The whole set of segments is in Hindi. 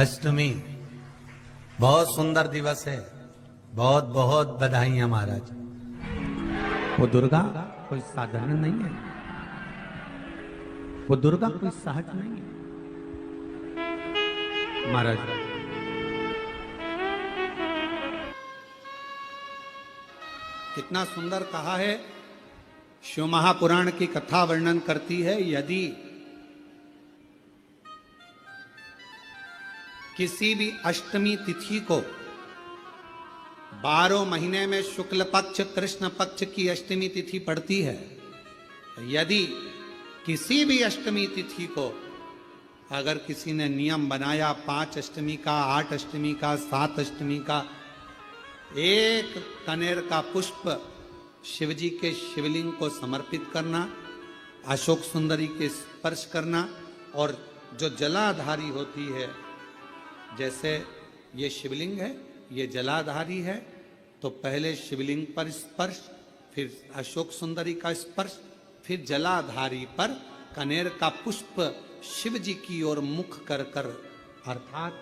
अष्टमी बहुत सुंदर दिवस है। बहुत बहुत बधाइयां महाराज। वो दुर्गा कोई साधारण नहीं है, वो दुर्गा कोई सहज नहीं है महाराज। कितना सुंदर कहा है। शिव महापुराण की कथा वर्णन करती है, यदि किसी भी अष्टमी तिथि को 12 महीने में शुक्ल पक्ष कृष्ण पक्ष की अष्टमी तिथि पड़ती है, यदि किसी भी अष्टमी तिथि को अगर किसी ने नियम बनाया 5 अष्टमी का, 8 अष्टमी का, 7 अष्टमी का, एक कनेर का पुष्प शिवजी के शिवलिंग को समर्पित करना, अशोक सुंदरी के स्पर्श करना, और जो जलाधारी होती है, जैसे ये शिवलिंग है, ये जलाधारी है, तो पहले शिवलिंग पर स्पर्श, फिर अशोक सुंदरी का स्पर्श, फिर जलाधारी पर कनेर का पुष्प शिव जी की ओर मुख कर कर, अर्थात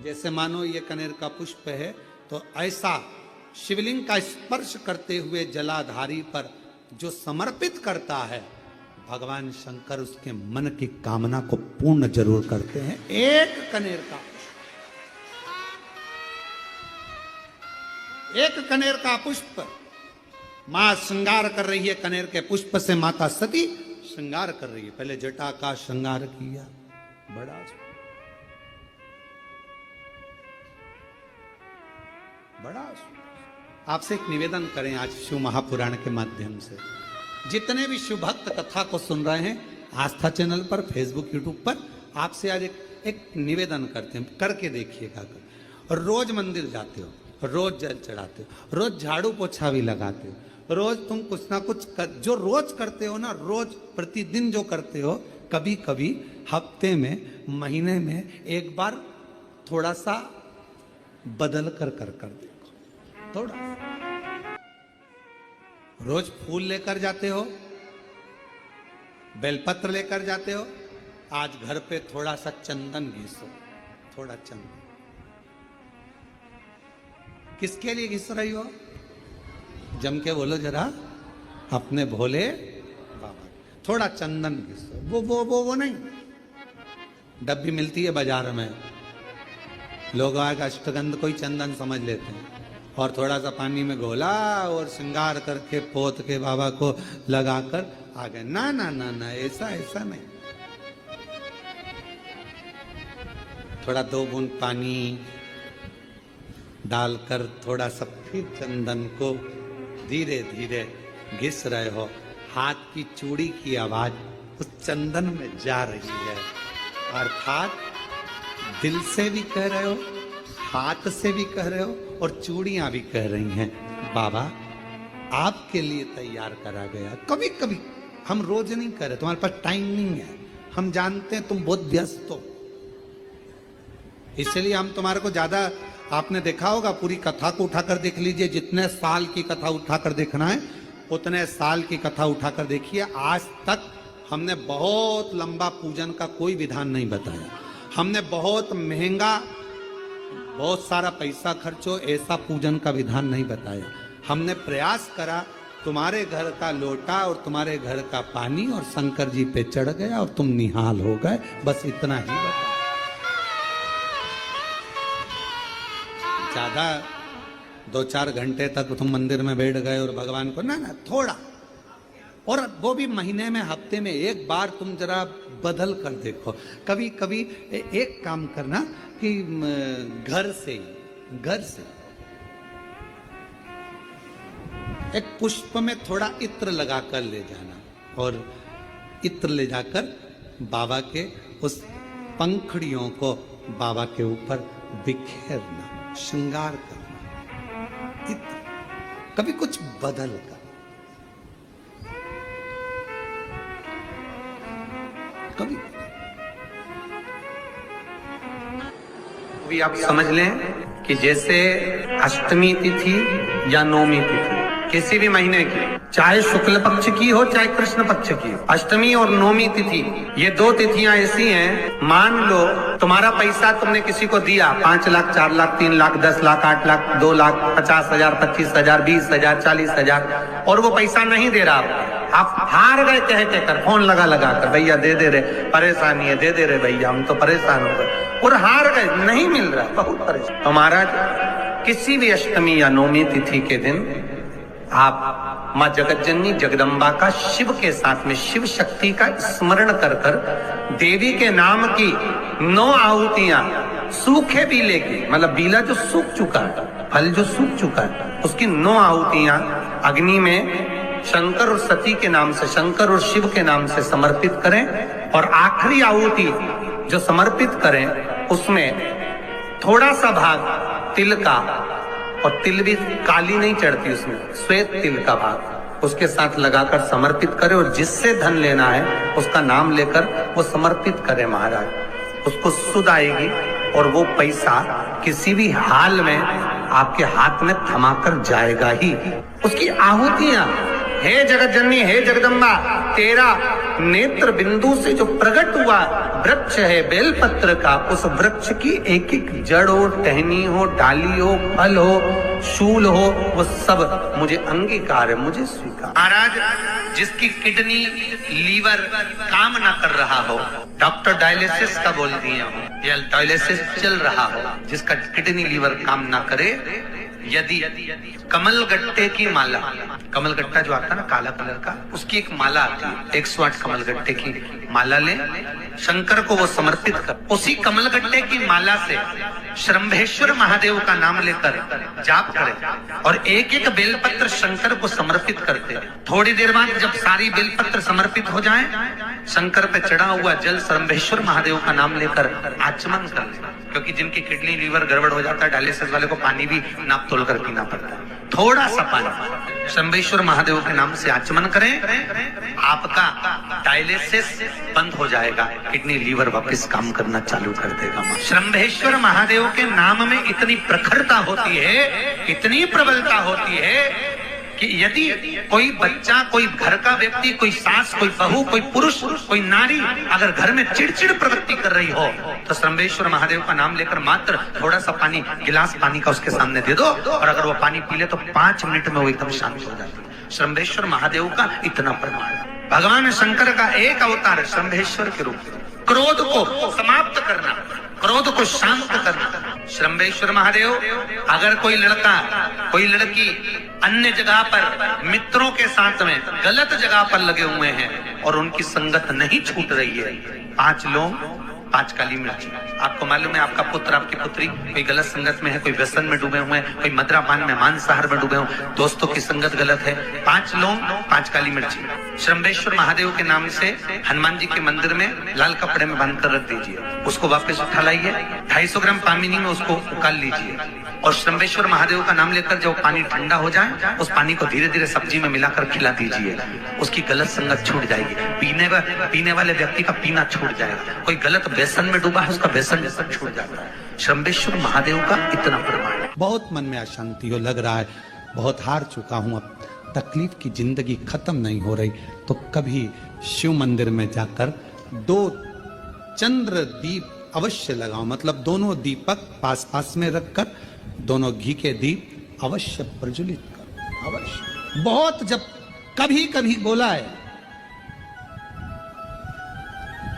जैसे मानो ये कनेर का पुष्प है, तो ऐसा शिवलिंग का स्पर्श करते हुए जलाधारी पर जो समर्पित करता है, भगवान शंकर उसके मन की कामना को पूर्ण जरूर करते हैं। एक कनेर का पुष्प, मां श्रृंगार कर रही है, कनेर के पुष्प से माता सती श्रृंगार कर रही है। पहले जटा का श्रृंगार किया, बड़ा आपसे एक निवेदन करें आज शिव महापुराण के माध्यम से, जितने भी शिव भक्त कथा को सुन रहे हैं आस्था चैनल पर, फेसबुक, यूट्यूब पर, आपसे आज एक निवेदन करते हैं, करके देखिएगा। रोज मंदिर जाते हो, रोज जल चढ़ाते हो, रोज झाड़ू पोछा भी लगाते हो, रोज तुम कुछ ना कुछ जो रोज करते हो ना, रोज प्रतिदिन जो करते हो, कभी कभी हफ्ते में, महीने में एक बार थोड़ा सा बदल कर देखो। थोड़ा रोज फूल लेकर जाते हो, बेलपत्र लेकर जाते हो, आज घर पे थोड़ा सा चंदन घिसो, थोड़ा चंदन। किसके लिए घिस रही हो? जम के बोलो जरा, अपने भोले बाबा। थोड़ा चंदन घिसो, वो नहीं, डब्बी मिलती है बाजार में, लोग आग अष्टगंध कोई चंदन समझ लेते हैं, और थोड़ा सा पानी में घोला और श्रृंगार करके पोत के बाबा को लगाकर आ गए। ना ना ना ना, ऐसा नहीं। थोड़ा 2 बूंद पानी डालकर थोड़ा सा फिर चंदन को धीरे धीरे घिस रहे हो। हाथ की चूड़ी की आवाज उस चंदन में जा रही है, अर्थात दिल से भी कह रहे हो, हाथ से भी कह रहे हो, और चूड़ियां भी कह रही हैं, बाबा आपके लिए तैयार करा गया। कभी कभी हम रोज नहीं कर रहे, तुम्हारे पास टाइम नहीं है, हम जानते हैं तुम बहुत व्यस्त हो, इसलिए हम तुम्हारे को ज्यादा, आपने देखा होगा, पूरी कथा को उठाकर देख लीजिए, जितने साल की कथा उठाकर देखना है उतने साल की कथा उठाकर देखिए। आज तक हमने बहुत लंबा पूजन का कोई विधान नहीं बताया, हमने बहुत महंगा, बहुत सारा पैसा खर्चो ऐसा पूजन का विधान नहीं बताया। हमने प्रयास करा, तुम्हारे घर का लोटा और तुम्हारे घर का पानी और शंकर जी पे चढ़ गया और तुम निहाल हो गए, बस इतना ही बताया। ज्यादा 2-4 घंटे तक तुम मंदिर में बैठ गए और भगवान को ना थोड़ा, और वो भी महीने में, हफ्ते में एक बार तुम जरा बदल कर देखो। कभी कभी एक काम करना कि घर से एक पुष्प में थोड़ा इत्र लगाकर ले जाना, और इत्र ले जाकर बाबा के उस पंखुड़ियों को बाबा के ऊपर बिखेरना, श्रृंगार करना, इत्र, कभी कुछ बदल कर, कभी आप समझ लें कि जैसे अष्टमी तिथि या नौमी तिथि किसी भी महीने की, चाहे शुक्ल पक्ष की हो चाहे कृष्ण पक्ष की हो। अष्टमी और नवमी तिथि, ये दो तिथियां ऐसी हैं, मान लो तुम्हारा पैसा तुमने किसी को दिया 5 लाख, 4 लाख, 3 लाख, 10 लाख, 8 लाख, 2 लाख, 50,000, 25,000, 20,000, 40,000 और वो पैसा नहीं दे रहा, आप हार गए कह कर, फोन लगा कर, भैया दे दे रहे, परेशानी है, दे दे रहे भैया, हम तो परेशान हो गए और हार गए, नहीं मिल रहा, बहुत परेशान। तो महाराज किसी भी अष्टमी या नवमी तिथि के दिन आप माँ जगतजननी जगदम्बा का शिव के साथ में, शिव शक्ति का स्मरण कर कर देवी के नाम की 9 आहुतियां, सूखे बीले की, मतलब बीला जो सूख चुका है, फल जो सूख चुका है, उसकी 9 आहुतियां अग्नि में शंकर और सती के नाम से, शंकर और शिव के नाम से समर्पित करें और आखिरी आहुति जो समर्पित करें उसमें थोड़ा सा भाग तिल का, और तिल भी काली नहीं चढ़ती उसमें, श्वेत तिल का भाग उसके साथ लगाकर समर्पित करें और जिससे धन लेना है उसका नाम लेकर वो समर्पित करें महाराज, उसको सुध आएगी और वो पैसा किसी भी हाल में आपके हाथ में थमाकर जाएगा ही। उसकी आहुतियां, हे जगतजननी, हे जगदम्बा, तेरा नेत्र बिंदु से जो प्रकट हुआ वृक्ष है बेलपत्र का, उस वृक्ष की एक एक जड़ हो, टहनी हो, डाली हो, फल हो, शूल हो, वो सब मुझे अंगीकार है, मुझे स्वीकार। महाराज जिसकी किडनी लीवर काम ना कर रहा हो, डॉक्टर डायलिसिस का बोल दिए हो या डायलिसिस चल रहा हो, जिसका किडनी लीवर काम ना करे, यदि कमल गट्टे की माला, कमल गट्टा जो आता है ना काला कलर का, उसकी एक माला आती है, 108 कमल गट्टे की माला ले, शंकर को वो समर्पित कर, उसी कमल गट्टे की माला से श्रंभेश्वर महादेव का नाम लेकर जाप करें और एक एक बेलपत्र शंकर को समर्पित करते। थोड़ी देर बाद जब सारी बेलपत्र समर्पित हो जाएं, शंकर पे चढ़ा हुआ जल श्रंभेश्वर महादेव का नाम लेकर आचमन कर ले, क्योंकि जिनकी किडनी लीवर गड़बड़ हो जाता है, डायलिसिस वाले को पानी भी नाप तोल कर पीना पड़ता है, थोड़ा सा पानी शंभेश्वर महादेव के नाम से आचमन करें, आपका डायलिसिस बंद हो जाएगा, किडनी लीवर वापस काम करना चालू कर देगा। शंभेश्वर महादेव के नाम में इतनी प्रखरता होती है, इतनी प्रबलता होती है कि यदि कोई बच्चा, कोई घर का व्यक्ति, कोई सास, कोई बहू, कोई पुरुष, कोई नारी अगर घर में चिड़चिड़ प्रवृत्ति कर रही हो तो श्रंभेश्वर महादेव का नाम लेकर मात्र थोड़ा सा पानी, गिलास पानी का उसके सामने दे दो और अगर वो पानी पी ले तो 5 मिनट में वो एकदम शांत हो जाती है। श्रंभेश्वर महादेव का इतना प्रमाण। भगवान शंकर का एक अवतार श्रंभेश्वर के रूप में, क्रोध को समाप्त करना, क्रोध को शांत करना। श्रंभेश्वर महादेव, अगर कोई लड़का, कोई लड़की अन्य जगह पर मित्रों के साथ में गलत जगह पर लगे हुए हैं और उनकी संगत नहीं छूट रही है, 5 लौंग 5 काली मिर्च। आपको मालूम है आपका पुत्र, आपकी पुत्री कोई गलत संगत में है, कोई व्यसन में डूबे हुए हैं, कोई मद्रापान में, मांसाहार में डूबे हुए, दोस्तों की संगत गलत है, 5 लौंग 5 काली मिर्ची श्रंभेश्वर महादेव के नाम से हनुमान जी के मंदिर में लाल कपड़े में बांध कर रख दीजिए, उसको वापस उठा लाइए, 250 ग्राम पानी में उसको उकाल लीजिए और श्रंभेश्वर महादेव का नाम लेकर जब पानी ठंडा हो जाए उस पानी को धीरे धीरे सब्जी में मिलाकर खिला दीजिए, उसकी गलत संगत छूट जाएगी, पीने वाले व्यक्ति का पीना छूट जाएगा, कोई गलत व्यसन में डूबा है उसका व्यसन छूट जाता है। श्रंभेश्वर महादेव का इतना प्रमाण है। बहुत मन में अशांति हो, लग रहा है बहुत हार चुका हूं, अब तकलीफ की जिंदगी खत्म नहीं हो रही, तो कभी शिव मंदिर में जाकर 2 चंद्र दीप अवश्य लगाओ, मतलब दोनों दीपक पास पास में रखकर दोनों घी के दीप अवश्य प्रज्वलित करो, अवश्य। बहुत जब कभी कभी बोला है,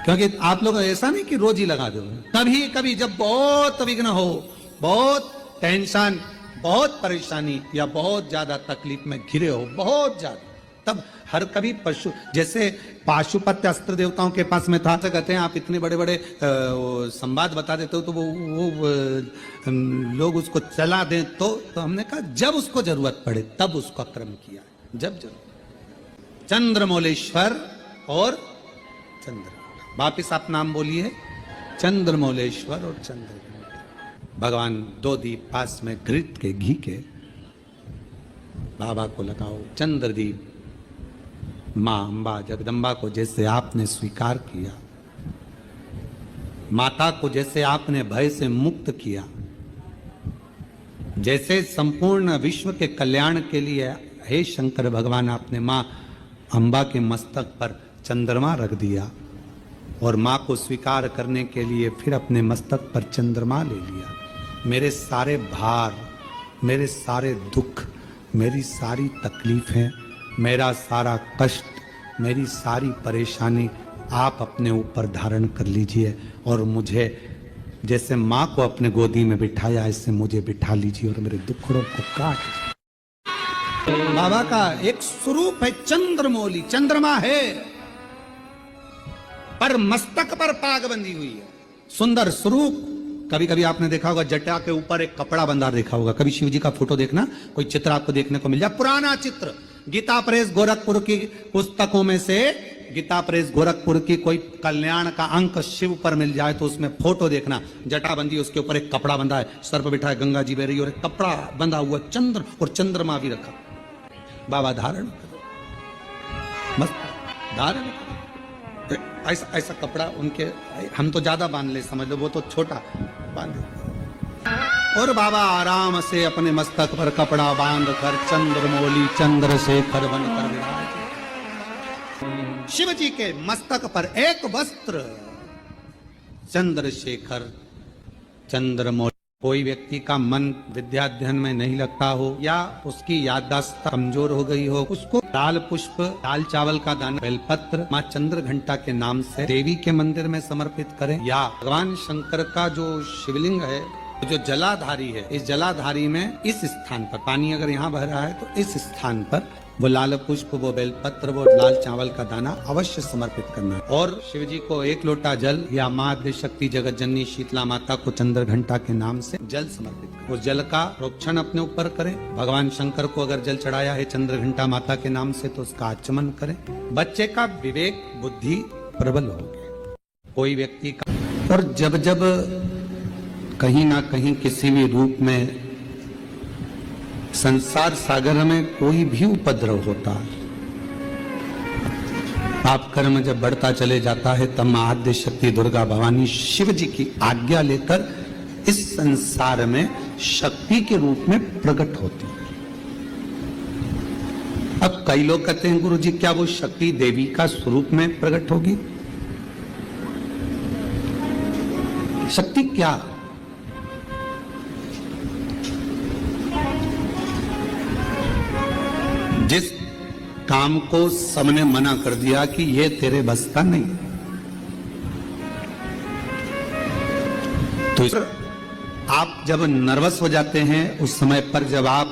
क्योंकि आप लोग ऐसा नहीं कि रोज ही लगा दो, कभी कभी जब बहुत विघ्न हो, बहुत टेंशन, बहुत परेशानी या बहुत ज्यादा तकलीफ में घिरे हो, बहुत ज्यादा, तब हर कभी पशु, जैसे पाशुपत्य अस्त्र देवताओं के पास में था, कहते हैं आप इतने बड़े बड़े संवाद बता देते हो तो वो लोग उसको चला दें, तो हमने कहा जब उसको जरूरत पड़े तब उसका क्रम किया, जब जरूरत। चंद्रमौलेश्वर और चंद्र, वापिस आप नाम बोलिए, चंद्रमौलेश्वर और चंद्र। भगवान 2 दीप पास में घृत के, घी के, बाबा को लगाओ चंद्रदीप। माँ अम्बा जगदम्बा को जैसे आपने स्वीकार किया, माता को जैसे आपने भय से मुक्त किया, जैसे संपूर्ण विश्व के कल्याण के लिए हे शंकर भगवान, आपने माँ अंबा के मस्तक पर चंद्रमा रख दिया और माँ को स्वीकार करने के लिए फिर अपने मस्तक पर चंद्रमा ले लिया। मेरे सारे भार, मेरे सारे दुख, मेरी सारी तकलीफें, मेरा सारा कष्ट, मेरी सारी परेशानी आप अपने ऊपर धारण कर लीजिए और मुझे जैसे माँ को अपने गोदी में बिठाया ऐसे मुझे बिठा लीजिए और मेरे दुखड़ों को काट दीजिए। बाबा का एक स्वरूप है चंद्रमौली, चंद्रमा है पर मस्तक पर पाग बंधी हुई है, सुंदर स्वरूप। कभी कभी आपने देखा होगा जटा के ऊपर एक कपड़ा बंधा देखा होगा। कभी शिव जी का फोटो देखना, कोई चित्र आपको देखने को मिल जाए, पुराना चित्र, गीता प्रेस गोरखपुर की पुस्तकों में से गीता प्रेस गोरखपुर की कोई कल्याण का अंक शिव पर मिल जाए तो उसमें फोटो देखना, जटा बंधी, उसके ऊपर एक कपड़ा बंधा है, सर पर बिठा है गंगा जी बह रही और एक कपड़ा बंधा हुआ चंद्र और चंद्रमा भी रखा। बाबा धारण करो, मस्त धारण करो। ऐसा ऐसा कपड़ा उनके, हम तो ज्यादा बांध ले समझ लो, वो तो छोटा बांधे। और बाबा आराम से अपने मस्तक पर कपड़ा बांध कर चंद्रमौली चंद्रशेखर बनकर विराज। शिव जी के मस्तक पर एक वस्त्र चंद्रशेखर चंद्रमौली। कोई व्यक्ति का मन विद्या अध्ययन में नहीं लगता हो या उसकी याददाश्त कमजोर हो गई हो, उसको दाल पुष्प, दाल चावल का दाना, बेलपत्र माँ चंद्र घंटा के नाम से देवी के मंदिर में समर्पित करें, या भगवान शंकर का जो शिवलिंग है, जो जलाधारी है, इस जलाधारी में इस स्थान पर पानी अगर यहाँ बह रहा है तो इस स्थान पर वो लाल पुष्प, वो बेलपत्र, वो लाल चावल का दाना अवश्य समर्पित करना। और शिव जी को एक लोटा जल या माँ आद्य शक्ति जगत जननी शीतला माता को चंद्र घंटा के नाम से जल समर्पित करें। उस जल का प्रोक्षण अपने ऊपर करें। भगवान शंकर को अगर जल चढ़ाया है चंद्र घंटा माता के नाम से तो उसका आचमन करें। बच्चे का विवेक बुद्धि प्रबल होगी। कोई व्यक्ति का, और जब जब कहीं ना कहीं किसी भी रूप में संसार सागर में कोई भी उपद्रव होता है, पाप कर्म जब बढ़ता चले जाता है, तब मां आद्य शक्ति दुर्गा भवानी शिव जी की आज्ञा लेकर इस संसार में शक्ति के रूप में प्रकट होती है। अब कई लोग कहते हैं गुरु जी क्या वो शक्ति देवी का स्वरूप में प्रकट होगी? शक्ति क्या? जिस काम को सबने मना कर दिया कि ये तेरे बस का नहीं, तो आप जब नर्वस हो जाते हैं, उस समय पर जब आप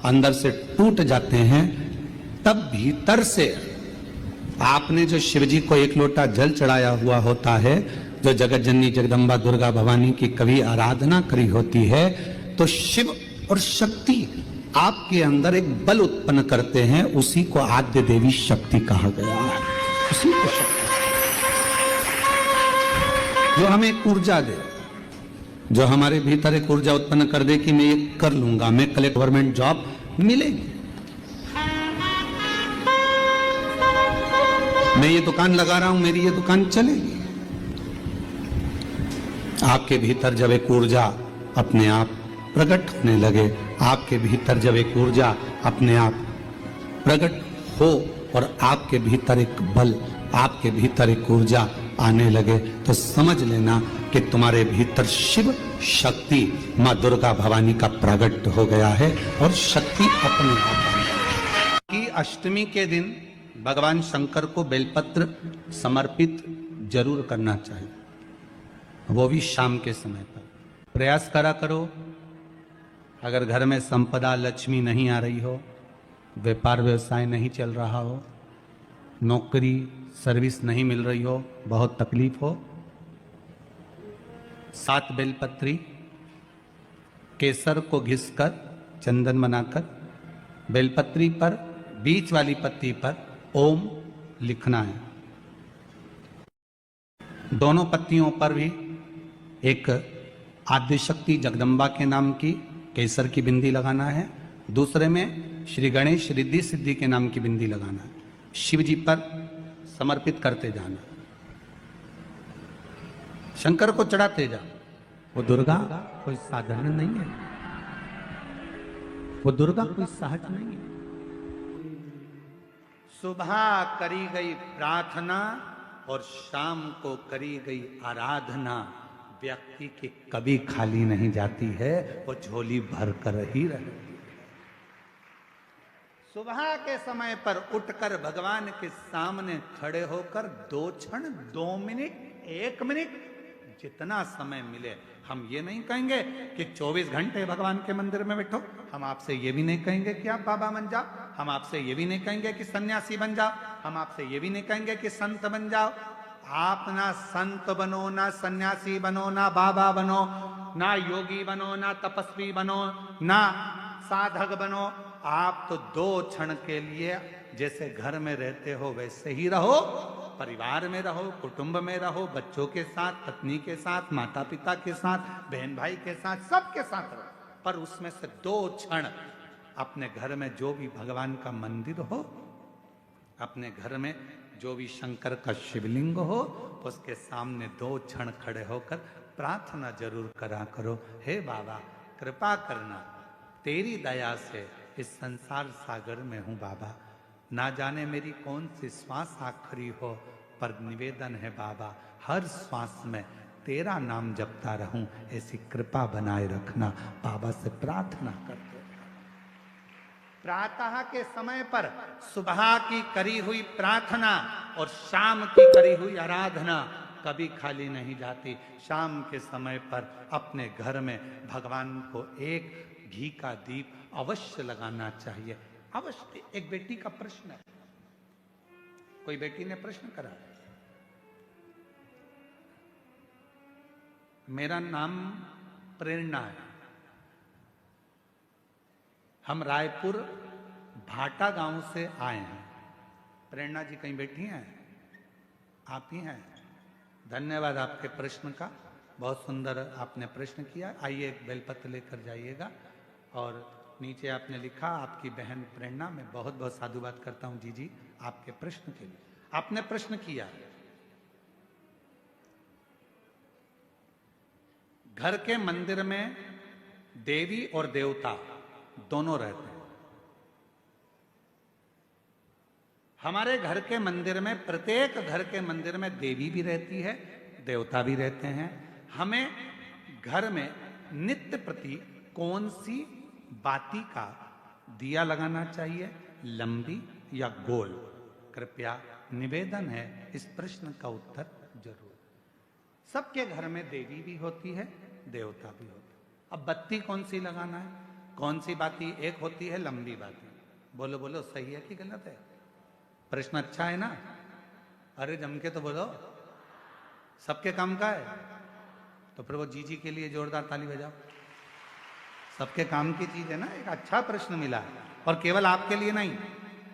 अंदर से टूट जाते हैं, तब भीतर से आपने जो शिव जी को एक लोटा जल चढ़ाया हुआ होता है, जो जगत जननी जगदम्बा दुर्गा भवानी की कभी आराधना करी होती है, तो शिव और शक्ति आपके अंदर एक बल उत्पन्न करते हैं। उसी को आद्य देवी शक्ति कहा गया है। उसी को शक्ति जो हमें एक ऊर्जा दे, जो हमारे भीतर एक ऊर्जा उत्पन्न कर दे कि मैं ये कर लूंगा, मैं कल गवर्नमेंट जॉब मिलेगी, मैं ये दुकान लगा रहा हूं, मेरी ये दुकान चलेगी। आपके भीतर जब एक ऊर्जा अपने आप प्रकट होने लगे, आपके भीतर जब एक ऊर्जा अपने आप प्रकट हो और आपके भीतर एक बल, आपके भीतर एक ऊर्जा आने लगे, तो समझ लेना कि तुम्हारे भीतर शिव शक्ति मां दुर्गा भवानी का प्रकट हो गया है और शक्ति अपने आप की। अष्टमी के दिन भगवान शंकर को बेलपत्र समर्पित जरूर करना चाहिए, वो भी शाम के समय पर। प्रयास करा करो, अगर घर में संपदा लक्ष्मी नहीं आ रही हो, व्यापार व्यवसाय नहीं चल रहा हो, नौकरी सर्विस नहीं मिल रही हो, बहुत तकलीफ हो, 7 बेलपत्री केसर को घिसकर चंदन बनाकर बेलपत्री पर बीच वाली पत्ती पर ओम लिखना है। दोनों पत्तियों पर भी एक आद्यशक्ति जगदम्बा के नाम की केसर की बिंदी लगाना है, दूसरे में श्री गणेश रिद्धि सिद्धि के नाम की बिंदी लगाना है। शिव जी पर समर्पित करते जाना, शंकर को चढ़ाते जाओ। वो दुर्गा कोई साधारण नहीं है, वो दुर्गा कोई सहज नहीं है। सुबह करी गई प्रार्थना और शाम को करी गई आराधना व्यक्ति की कभी खाली नहीं जाती है, वो झोली भर कर ही रहती है। सुबह के समय पर उठकर भगवान के सामने खड़े होकर 2 क्षण, 2 मिनट, 1 मिनट, जितना समय मिले। हम ये नहीं कहेंगे कि 24 घंटे भगवान के मंदिर में बैठो। हम आपसे ये भी नहीं कहेंगे कि आप बाबा बन जाओ। हम आपसे ये भी नहीं कहेंगे कि सन्यासी बन जाओ। हम आपसे ये भी नहीं कहेंगे कि संत बन जाओ। आप ना संत बनो, ना सन्यासी बनो, ना बाबा बनो, ना योगी बनो, ना तपस्वी बनो, ना साधक बनो। आप तो 2 क्षण के लिए जैसे घर में रहते हो वैसे ही रहो, परिवार में रहो, कुटुंब में रहो, बच्चों के साथ, पत्नी के साथ, माता पिता के साथ, बहन भाई के साथ, सबके साथ रहो। पर उसमें से 2 क्षण अपने घर में जो भी भगवान का मंदिर हो, अपने घर में जो भी शंकर का शिवलिंग हो, उसके सामने 2 क्षण खड़े होकर प्रार्थना जरूर करा करो। हे बाबा कृपा करना, तेरी दया से इस संसार सागर में हूं बाबा। ना जाने मेरी कौन सी श्वास आखिरी हो, पर निवेदन है बाबा हर श्वास में तेरा नाम जपता रहूं, ऐसी कृपा बनाए रखना। बाबा से प्रार्थना करते। प्रातः के समय पर सुबह की करी हुई प्रार्थना और शाम की करी हुई आराधना कभी खाली नहीं जाती। शाम के समय पर अपने घर में भगवान को एक घी का दीप अवश्य लगाना चाहिए। अवश्य। एक बेटी का प्रश्न है, कोई बेटी ने प्रश्न करा, मेरा नाम प्रेरणा है, हम रायपुर भाटा गांव से आए हैं। प्रेरणा जी कहीं बैठी हैं? आप ही हैं? धन्यवाद आपके प्रश्न का, बहुत सुंदर आपने प्रश्न किया। आइए एक बेलपत्र लेकर जाइएगा। और नीचे आपने लिखा आपकी बहन प्रेरणा, मैं बहुत बहुत साधुवाद करता हूं जी आपके प्रश्न के लिए। आपने प्रश्न किया घर के मंदिर में देवी और देवता दोनों रहते हैं। हमारे घर के मंदिर में, प्रत्येक घर के मंदिर में देवी भी रहती है, देवता भी रहते हैं। हमें घर में नित्य प्रति कौन सी बाती का दिया लगाना चाहिए, लंबी या गोल? कृपया निवेदन है इस प्रश्न का उत्तर जरूर। सबके घर में देवी भी होती है, देवता भी होता है। अब बत्ती कौन सी लगाना है, कौन सी बाती? एक होती है लंबी बाती। बोलो बोलो, सही है कि गलत है? प्रश्न अच्छा है ना? अरे जम के तो बोलो। सबके काम का है तो फिर वो जी के लिए जोरदार ताली बजाओ। सबके काम की चीज है ना। एक अच्छा प्रश्न मिला है, और केवल आपके लिए नहीं,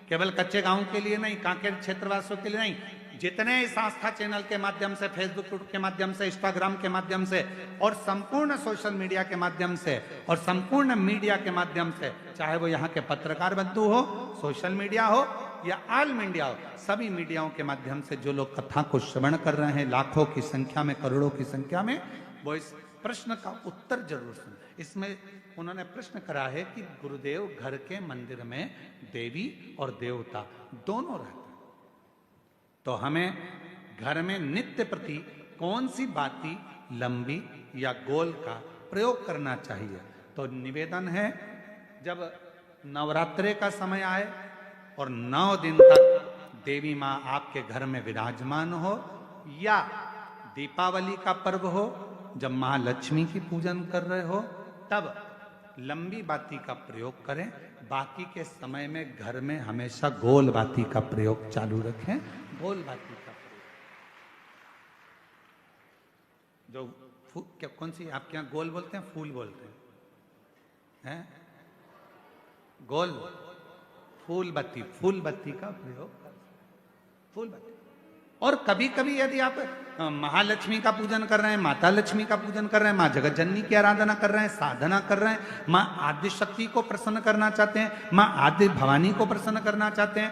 केवल कच्चे गांव के लिए नहीं, कांकेर क्षेत्रवासियों के लिए नहीं, जितने इस आस्था चैनल के माध्यम से, फेसबुक के माध्यम से, इंस्टाग्राम के माध्यम से और संपूर्ण सोशल मीडिया के माध्यम से और संपूर्ण मीडिया के माध्यम से, चाहे वो यहाँ के पत्रकार बंधु हो, सोशल मीडिया हो या ऑल मीडिया हो, सभी मीडियाओं के माध्यम से जो लोग कथा को श्रवण कर रहे हैं, लाखों की संख्या में, करोड़ों की संख्या में, वो इस प्रश्न का उत्तर जरूर सुन। इसमें उन्होंने प्रश्न करा है कि गुरुदेव घर के मंदिर में देवी और देवता दोनों रहते हैं, तो हमें घर में नित्य प्रति कौन सी बाती, लंबी या गोल का प्रयोग करना चाहिए? तो निवेदन है, जब नवरात्रे का समय आए और 9 दिन तक देवी माँ आपके घर में विराजमान हो, या दीपावली का पर्व हो जब महालक्ष्मी की पूजन कर रहे हो, तब लंबी बाती का प्रयोग करें। बाकी के समय में घर में हमेशा गोल बाती का प्रयोग चालू रखें। गोल बाती का प्रयोग, जो क्या कौन सी आपके यहाँ गोल बोलते हैं, फूल बोलते हैं? गोल फूल बत्ती का प्रयोग करें। फूल बत्ती। और कभी कभी यदि आप महालक्ष्मी का पूजन कर रहे हैं, माता लक्ष्मी का पूजन कर रहे हैं, माँ जगत जननी की आराधना कर रहे हैं, साधना कर रहे हैं, माँ आदि शक्ति को प्रसन्न करना चाहते हैं, माँ आदि भवानी को प्रसन्न करना चाहते हैं,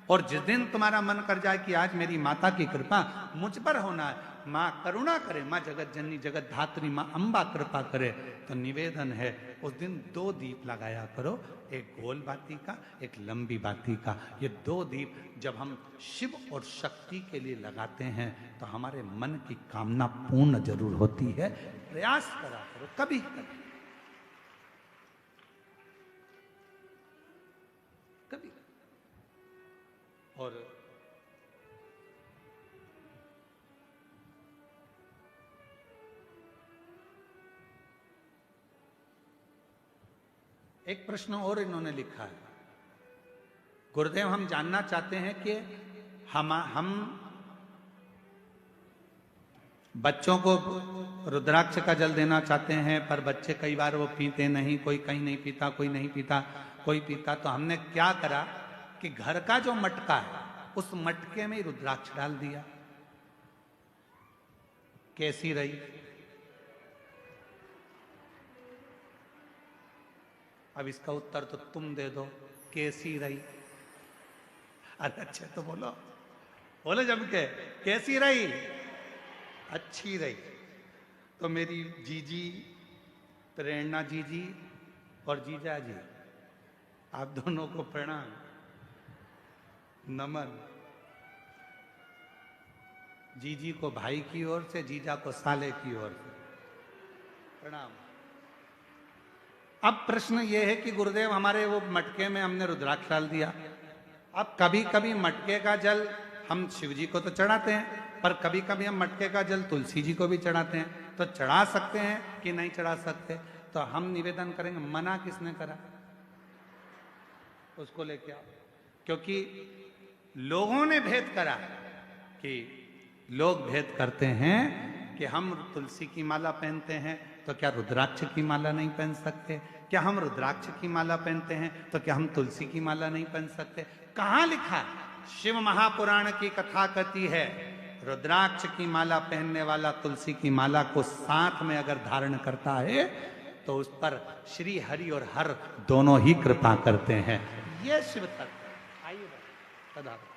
और जिस दिन तुम्हारा मन कर जाए कि आज मेरी माता की कृपा मुझ पर होना है, माँ करुणा करे, माँ जगत जननी जगत धात्री माँ अम्बा कृपा करे, तो निवेदन है उस दिन 2 दीप लगाया करो, एक गोल बाती का, एक लंबी बाती का। ये 2 दीप जब हम शिव और शक्ति के लिए लगाते हैं तो हमारे मन की कामना पूर्ण जरूर होती है। प्रयास करा करो कभी कभी कभी। और एक प्रश्न और इन्होंने लिखा है, गुरुदेव हम जानना चाहते हैं कि हम बच्चों को रुद्राक्ष का जल देना चाहते हैं, पर बच्चे कई बार वो पीते नहीं, कोई कहीं नहीं पीता, कोई नहीं पीता, कोई पीता, तो हमने क्या करा कि घर का जो मटका है उस मटके में रुद्राक्ष डाल दिया। कैसी रही? अब इसका उत्तर तो तुम दे दो, कैसी रही? अरे अच्छे तो बोलो, बोलो जम के, कैसी रही? अच्छी रही। तो मेरी जीजी, प्रेरणा जीजी और जीजा जी, आप दोनों को प्रणाम, नमन। जीजी को भाई की ओर से, जीजा को साले की ओर से प्रणाम। अब प्रश्न यह है कि गुरुदेव हमारे वो मटके में हमने रुद्राक्ष डाल दिया। अब कभी कभी मटके का जल हम शिव जी को तो चढ़ाते हैं, पर कभी कभी हम मटके का जल तुलसी जी को भी चढ़ाते हैं, तो चढ़ा सकते हैं कि नहीं चढ़ा सकते? तो हम निवेदन करेंगे, मना किसने करा? उसको लेके आओ। क्योंकि लोगों ने भेद करा कि लोग भेद करते हैं कि हम तुलसी की माला पहनते हैं तो क्या रुद्राक्ष की माला नहीं पहन सकते? क्या हम रुद्राक्ष की माला पहनते हैं तो क्या हम तुलसी की माला नहीं पहन सकते? कहाँ लिखा? शिव महापुराण की कथा कहती है, रुद्राक्ष की माला पहनने वाला तुलसी की माला को साथ में अगर धारण करता है तो उस पर श्री हरि और हर दोनों ही कृपा करते हैं। ये शिव तत्व। आइए पधारो।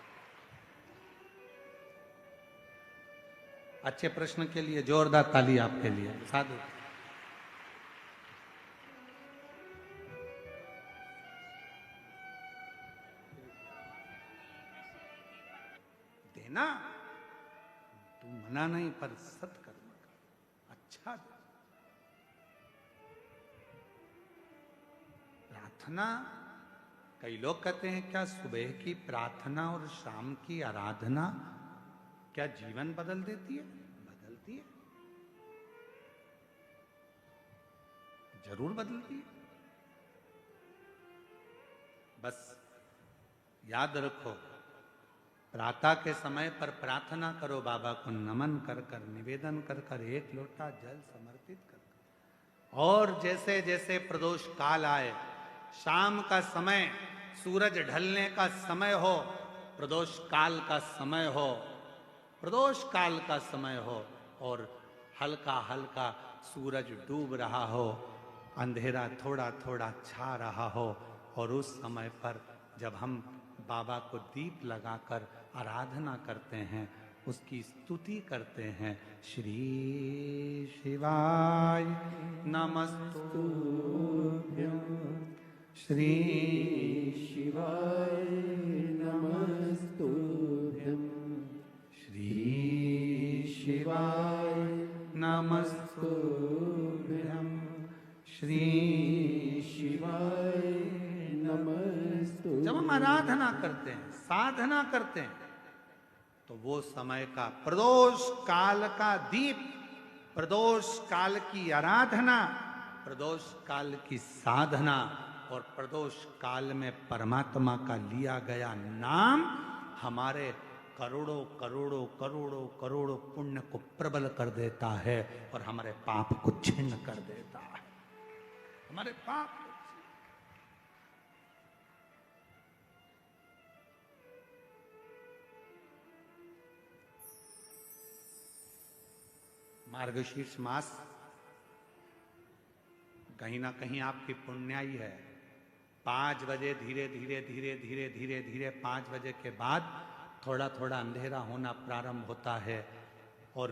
अच्छे प्रश्न के लिए जोरदार ताली आपके लिए। साधु। देना तू मना नहीं, पर सत्कर्म का अच्छा दे। प्रार्थना, कई लोग कहते हैं क्या सुबह की प्रार्थना और शाम की आराधना क्या जीवन बदल देती है? बदलती है, जरूर बदलती है। बस याद रखो, प्रातः के समय पर प्रार्थना करो, बाबा को नमन कर कर, निवेदन कर कर, एक लोटा जल समर्पित कर। और जैसे जैसे प्रदोष काल आए, शाम का समय, सूरज ढलने का समय हो, प्रदोष काल का समय हो, प्रदोष काल का समय हो, और हल्का हल्का सूरज डूब रहा हो, अंधेरा थोड़ा थोड़ा छा रहा हो, और उस समय पर जब हम बाबा को दीप लगाकर आराधना करते हैं, उसकी स्तुति करते हैं, श्री शिवाय नमस्तुभ्यं, श्री शिवाय नमस्तुभ्यं, श्री शिवाय नमस्तुभ्यं, श्री शिवाय नमस्तुभ्यं। जब हम आराधना करते हैं, साधना करते हैं, तो वो समय का प्रदोष काल का दीप, प्रदोष काल की आराधना, प्रदोष काल की साधना, और प्रदोष काल में परमात्मा का लिया गया नाम हमारे करोड़ों करोड़ों करोड़ों करोड़ों पुण्य को प्रबल कर देता है, और हमारे पाप को छिन्न कर देता है। हमारे पाप मार्गशीर्ष मास कहीं ना कहीं आपकी पुण्याई है, 5 बजे धीरे धीरे धीरे धीरे धीरे धीरे 5 बजे के बाद थोड़ा थोड़ा अंधेरा होना प्रारंभ होता है और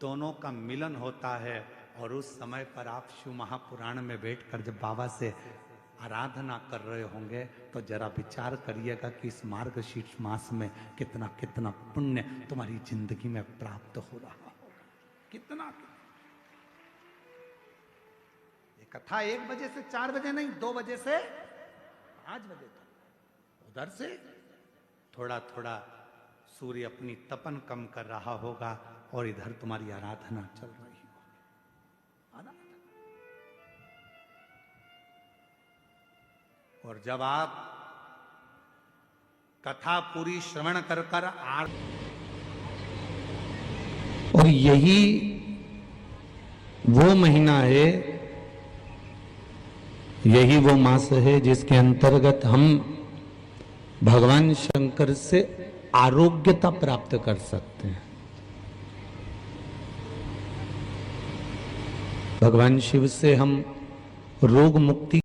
दोनों का मिलन होता है। और उस समय पर आप शिव महापुराण में बैठकर जब बाबा से आराधना कर रहे होंगे तो जरा विचार करिएगा कि इस मार्गशीर्ष मास में कितना कितना पुण्य तुम्हारी जिंदगी में प्राप्त हो रहा होगा। कितना ये कथा 1 बजे से 4 बजे नहीं, 2 बजे से 5 बजे तक उधर से थोड़ा थोड़ा सूर्य अपनी तपन कम कर रहा होगा और इधर तुम्हारी आराधना चल रही होगी। और जब आप कथा पूरी श्रवण कर कर और यही वो महीना है, यही वो मास है जिसके अंतर्गत हम भगवान शंकर से आरोग्यता प्राप्त कर सकते हैं। भगवान शिव से हम रोग मुक्ति